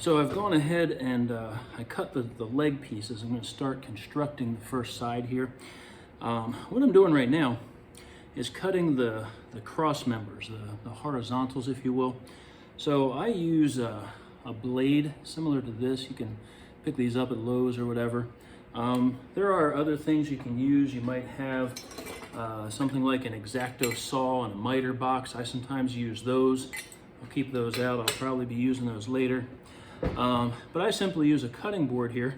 So I've gone ahead and I cut the leg pieces. I'm going to start constructing the first side here. What I'm doing right now is cutting the cross members, the horizontals, if you will. So I use a blade similar to this. You can pick these up at Lowe's or whatever. There are other things you can use. You might have something like an X-Acto saw and a miter box. I sometimes use those. I'll keep those out. I'll probably be using those later. But I simply use a cutting board here.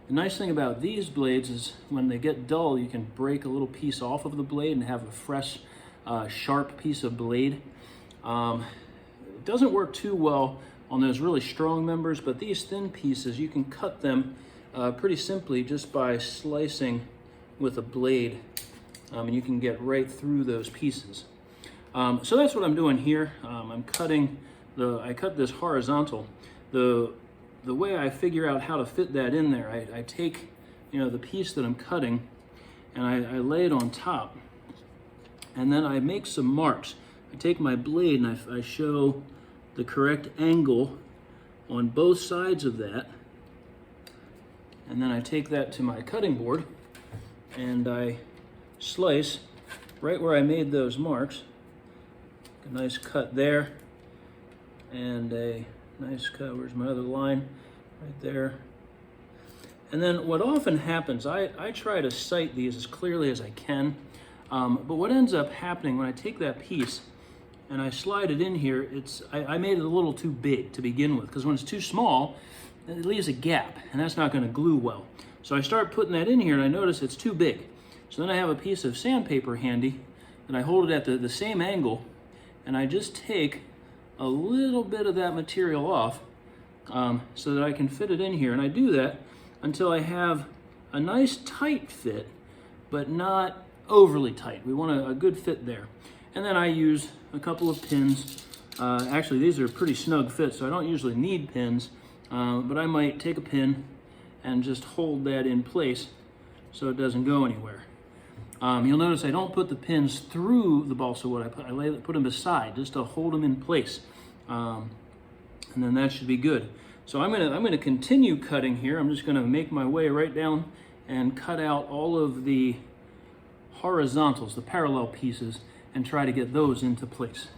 The nice thing about these blades is when they get dull, you can break a little piece off of the blade and have a fresh, sharp piece of blade. It doesn't work too well on those really strong members, but these thin pieces, you can cut them pretty simply just by slicing with a blade, and you can get right through those pieces. So that's what I'm doing here. I'm cutting I cut this horizontal. The way I figure out how to fit that in there, I take, the piece that I'm cutting and I lay it on top, and then I make some marks. I take my blade and I show the correct angle on both sides of that, and then I take that to my cutting board and I slice right where I made those marks. A nice cut there, and a nice cut. Where's my other line? Right there. And then what often happens, I try to sight these as clearly as I can, but what ends up happening when I take that piece and I slide it in here, I made it a little too big to begin with, because when it's too small, it leaves a gap, and that's not going to glue well. So I start putting that in here, and I notice it's too big. So then I have a piece of sandpaper handy, and I hold it at the same angle, and I just take a little bit of that material off so that I can fit it in here. And I do that until I have a nice tight fit, but not overly tight. We want a good fit there. And then I use a couple of pins. Actually, these are pretty snug fits, so I don't usually need pins, but I might take a pin and just hold that in place so it doesn't go anywhere. You'll notice I don't put the pins through the balsa wood. I put them beside just to hold them in place, and then that should be good. So I'm gonna continue cutting here. I'm just gonna make my way right down and cut out all of the horizontals, the parallel pieces, and try to get those into place.